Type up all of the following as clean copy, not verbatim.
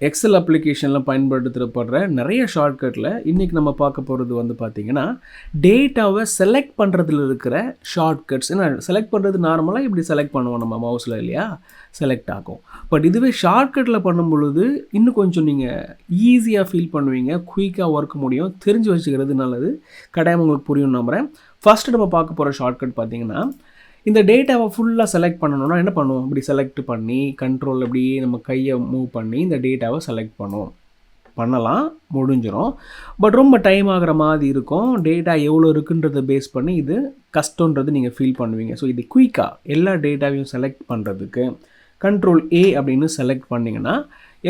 XL அப்ளிகேஷனில் பயன்படுத்தப்படுற நிறைய ஷார்ட்கட்டில் இன்றைக்கி நம்ம பார்க்க போகிறது வந்து பார்த்திங்கன்னா டேட்டாவை செலக்ட் பண்ணுறதுல இருக்கிற ஷார்ட்கட்ஸ். ஏன்னா செலக்ட் பண்ணுறது நார்மலாக இப்படி செலக்ட் பண்ணுவோம் நம்ம மவுஸில் இல்லையா, செலக்ட் ஆகும். பட் இதுவே ஷார்ட்கட்டில் பண்ணும் பொழுது இன்னும் கொஞ்சம் நீங்கள் ஈஸியாக ஃபீல் பண்ணுவீங்க, குயிக்காக ஒர்க் முடியும். தெரிஞ்சு வச்சுக்கிறது நல்லது. கட்டாயம் உங்களுக்கு புரியும் நம்புகிறேன். ஃபஸ்ட்டு நம்ம பார்க்க போகிற ஷார்ட்கட் பார்த்திங்கன்னா, இந்த டேட்டாவை ஃபுல்லாக செலக்ட் பண்ணணும்னா என்ன பண்ணுவோம், இப்படி செலக்ட் பண்ணி கண்ட்ரோல் அப்படியே நம்ம கையை மூவ் பண்ணி இந்த டேட்டாவை செலக்ட் பண்ணலாம், முடிஞ்சிடும். பட் ரொம்ப டைம் ஆகிற மாதிரி இருக்கும். டேட்டா எவ்வளோ இருக்குன்றதை பேஸ் பண்ணி இது கஷ்டன்றது நீங்கள் ஃபீல் பண்ணுவீங்க. ஸோ இது குயிக்காக எல்லா டேட்டாவையும் செலக்ட் பண்ணுறதுக்கு கண்ட்ரோல் ஏ அப்படின்னு செலக்ட் பண்ணிங்கன்னா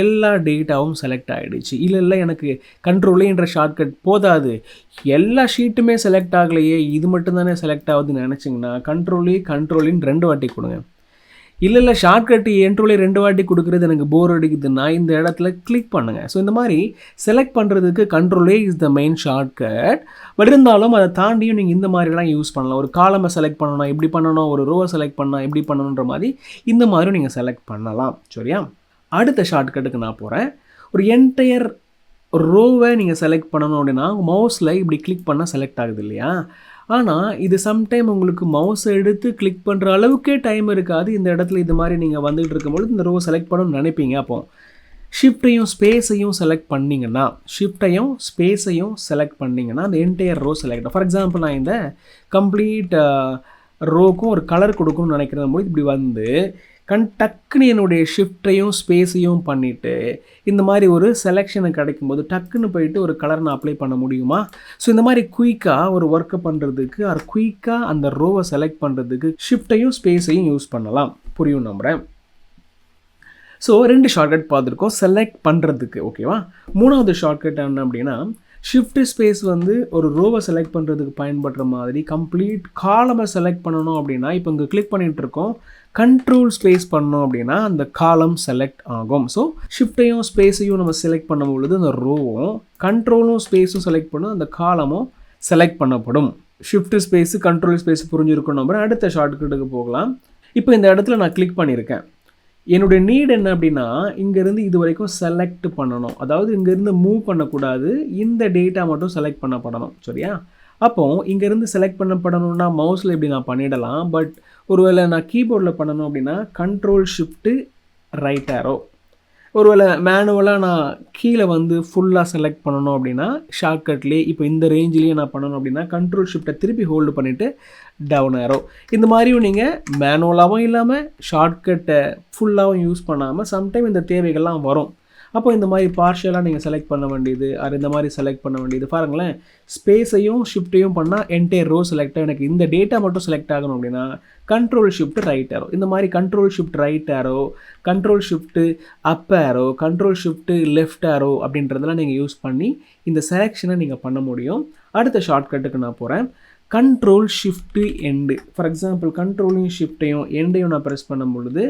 எல்லா டேட்டாவும் செலக்ட் ஆகிடுச்சு. இல்லை எனக்கு கண்ட்ரோலேன்ற ஷார்ட்கட் போதாது, எல்லா ஷீட்டுமே செலக்ட் ஆகலையே, இது மட்டும்தானே செலக்ட் ஆகுதுன்னு நினச்சிங்கன்னா கண்ட்ரோலின்னு 2 வாட்டி கொடுங்க. இல்லை ஷார்ட்கட்டு என்ட்ரோலே 2 வாட்டி கொடுக்குறது எனக்கு போர் அடிக்குதுன்னா இந்த இடத்துல கிளிக் பண்ணுங்கள். ஸோ இந்த மாதிரி செலக்ட் பண்ணுறதுக்கு கண்ட்ரோலே is the main shortcut. But இருந்தாலும் அதை தாண்டியும் நீங்கள் இந்த மாதிரிலாம் யூஸ் பண்ணலாம். ஒரு காலமை செலக்ட் பண்ணணும் எப்படி பண்ணணும், ஒரு ரோவை செலக்ட் பண்ணால் எப்படி பண்ணணுன்ற மாதிரி இந்த மாதிரியும் நீங்கள் செலக்ட் பண்ணலாம். சரியா? அடுத்த ஷார்ட்கட்டுக்கு நான் போகிறேன். ஒரு என்டையர் ரோவை நீங்கள் செலக்ட் பண்ணணும் அப்படின்னா மவுஸில் இப்படி கிளிக் பண்ணால் செலக்ட் ஆகுது இல்லையா? ஆனால் இது சம்டைம் உங்களுக்கு மவுஸை எடுத்து கிளிக் பண்ணுற அளவுக்கே டைம் இருக்காது. இந்த இடத்துல இது மாதிரி நீங்கள் வந்துகிட்டு இருக்கும்பொழுது இந்த ரோவை செலக்ட் பண்ணணும்னு நினைப்பீங்க. அப்போ ஷிஃப்ட்டையும் ஸ்பேஸையும் செலக்ட் பண்ணிங்கன்னா அந்த entire row select. For example நான் இந்த கம்ப்ளீட் ரோக்கும் ஒரு கலர் கொடுக்கணும்னு நினைக்கிறது போது இப்படி வந்து டக்குன்னு என்னுடைய ஷிஃப்ட்டையும் ஸ்பேஸையும் பண்ணிவிட்டு இந்த மாதிரி ஒரு செலெக்ஷனை கிடைக்கும்போது டக்குன்னு போயிட்டு ஒரு கலர் நான் அப்ளை பண்ண முடியுமா? ஸோ இந்த மாதிரி குயிக்காக ஒரு ஒர்க்கை பண்ணுறதுக்கு குயிக்காக அந்த ரோவை செலக்ட் பண்ணுறதுக்கு ஷிஃப்ட்டையும் ஸ்பேஸையும் யூஸ் பண்ணலாம். புரியும் நம்புகிறேன். ஸோ 2 ஷார்ட்கட் பார்த்துருக்கோம் செலக்ட் பண்ணுறதுக்கு. ஓகேவா? 3வது ஷார்ட்கட் என்ன அப்படின்னா, ஷிஃப்ட் ஸ்பேஸ் வந்து ஒரு ரோவை செலக்ட் பண்ணுறதுக்கு பயன்படுற மாதிரி கம்ப்ளீட் காலமை செலக்ட் பண்ணணும் அப்படின்னா இப்போ இங்கே கிளிக் பண்ணிகிட்டு இருக்கோம், கண்ட்ரோல் ஸ்பேஸ் பண்ணோம் அப்படின்னா அந்த காலம் செலக்ட் ஆகும். ஸோ ஷிஃப்ட்டையும் ஸ்பேஸையும் நம்ம செலக்ட் பண்ணும் பொழுது அந்த ரோவும் கண்ட்ரோலும் ஸ்பேஸும் செலக்ட் பண்ணும், அந்த காலமும் செலக்ட் பண்ணப்படும். ஷிஃப்ட் ஸ்பேஸு கண்ட்ரோல் ஸ்பேஸ் புரிஞ்சிருக்கணும். அப்புறம் அடுத்த ஷார்ட்கட்டுக்கு போகலாம். இப்போ இந்த இடத்துல நான் கிளிக் பண்ணியிருக்கேன். என்னுடைய நீட் என்ன அப்படின்னா இங்கேருந்து இது வரைக்கும் செலக்ட் பண்ணணும், அதாவது இங்கேருந்து மூவ் பண்ணக்கூடாது, இந்த டேட்டா மட்டும் செலக்ட் பண்ணப்படணும். சரியா? அப்போது இங்கேருந்து செலக்ட் பண்ணப்படணும்னா மவுஸில் இப்படி நான் பண்ணிடலாம். பட் ஒருவேளை நான் கீபோர்டில் பண்ணணும் அப்படின்னா கண்ட்ரோல் ஷிஃப்ட்டு ரைட் ஆரோ. ஒருவேளை மேனுவலாக நான் கீழே வந்து ஃபுல்லாக செலக்ட் பண்ணணும் அப்படின்னா ஷார்ட்கட்லேயே இப்போ இந்த ரேஞ்சிலேயே நான் பண்ணணும் அப்படின்னா கண்ட்ரோல் ஷிஃப்ட்டை திருப்பி ஹோல்டு பண்ணிவிட்டு டவுன் ஆரோ. இந்த மாதிரியும் நீங்கள் மேனுவலாகவும் இல்லாமல் ஷார்ட்கட்டை ஃபுல்லாகவும் யூஸ் பண்ணாமல் சம்டைம் இந்த தேவைகள்லாம் வரும். அப்போ இந்த மாதிரி பார்ஷியலாக நீங்கள் செலக்ட் பண்ண வேண்டியது, இந்த மாதிரி செலக்ட் பண்ண வேண்டியது. பாருங்களேன், ஸ்பேஸையும் ஷிஃப்ட்டையும் பண்ணால் என்டையர் ரோ செலக்ட், எனக்கு இந்த டேட்டா மட்டும் செலக்ட் ஆகணும் அப்படின்னா கண்ட்ரோல் ஷிஃப்ட் ரைட் ஆரோ. இந்த மாதிரி control shift right arrow, control shift up arrow, control shift left arrow அப்படின்றதெல்லாம் நீங்கள் யூஸ் பண்ணி இந்த செலெக்ஷனை நீங்கள் பண்ண முடியும். அடுத்த ஷார்ட்கட்டுக்கு நான் போகிறேன். Control shift end. For example கண்ட்ரோலையும் ஷிஃப்ட்டையும் எண்டையும் நான் ப்ரெஸ் பண்ணும் பொழுது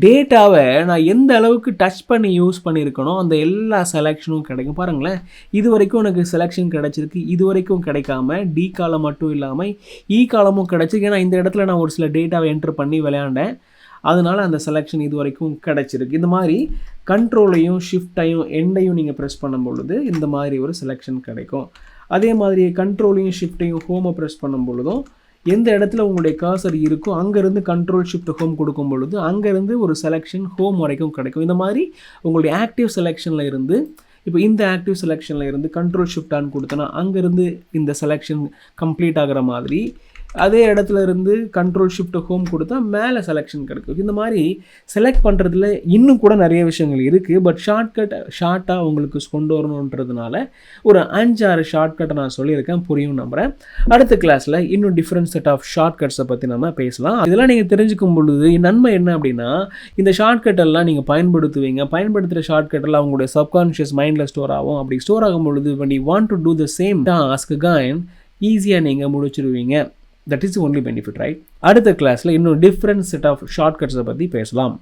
டேட்டாவை நான் எந்த அளவுக்கு டச் பண்ணி யூஸ் பண்ணியிருக்கணும் அந்த எல்லா செலெக்ஷனும் கிடைக்கும். பாருங்களேன், இது வரைக்கும் எனக்கு செலெக்ஷன் கிடச்சிருக்கு, இது வரைக்கும் கிடைக்காம டி காலம் மட்டும் இல்லாமல் இ காலமும் கிடச்சிருக்கு. ஏன்னா இந்த இடத்துல நான் ஒரு சில டேட்டாவை என்ட்ரு பண்ணி விளையாண்டேன், அதனால் அந்த செலெக்ஷன் இது வரைக்கும் கிடச்சிருக்கு. இந்த மாதிரி கண்ட்ரோலையும் ஷிஃப்ட்டையும் எண்டையும் நீங்கள் ப்ரெஸ் பண்ணும் பொழுது இந்த மாதிரி ஒரு செலெக்ஷன் கிடைக்கும். அதே மாதிரி கண்ட்ரோலையும் ஷிஃப்ட்டையும் ஹோமை ப்ரெஸ் பண்ணும் பொழுதும் எந்த இடத்துல உங்களுடைய கர்சர் இருக்கோ அங்கேருந்து கண்ட்ரோல் ஷிஃப்ட் ஹோம் கொடுக்கும் பொழுது அங்கேருந்து ஒரு செலெக்ஷன் ஹோம் வரைக்கும் கிடைக்கும். இந்த மாதிரி உங்களுடைய ஆக்டிவ் செலெக்ஷனில் இருந்து இப்போ இந்த ஆக்டிவ் செலெக்ஷனில் இருந்து கண்ட்ரோல் ஷிஃப்ட் ஆன் கொடுத்தனா அங்கேருந்து இந்த செலெக்ஷன் கம்ப்ளீட் ஆகிற மாதிரி அதே இடத்துல இருந்து கண்ட்ரோல் ஷிஃப்ட் ஹோம் கொடுத்தா மேலே செலெக்ஷன் கிடைக்கும். இந்த மாதிரி செலக்ட் பண்ணுறதுல இன்னும் கூட நிறைய விஷயங்கள் இருக்குது. பட் ஷார்ட்டாக உங்களுக்கு கொண்டு வரணுன்றதுனால ஒரு 5-6 ஷார்ட்கட்டை நான் சொல்லியிருக்கேன், புரியும் நம்புகிறேன். அடுத்த கிளாஸில் இன்னும் டிஃப்ரெண்ட் செட் ஆஃப் ஷார்ட்கட்ஸை பற்றி நம்ம பேசலாம். இதெல்லாம் நீங்கள் தெரிஞ்சுக்கும் பொழுது நன்மை என்ன அப்படின்னா இந்த ஷார்ட்கட்டெல்லாம் நீங்கள் பயன்படுத்துகிற ஷார்ட்கட்டெல்லாம் உங்களுடைய சப்கான்ஷியஸ் மைண்டில் ஸ்டோர் ஆகும். அப்படி ஸ்டோர் ஆகும் பொழுது when you want to do the same task again ஈஸியாக நீங்கள் முடிச்சிடுவீங்க. That is the only benefit, right? அடுத்த கிளாஸில் இன்னும் டிஃப்ரெண்ட் செட் ஆஃப் ஷார்ட்கட்ஸை பற்றி பேசலாம்.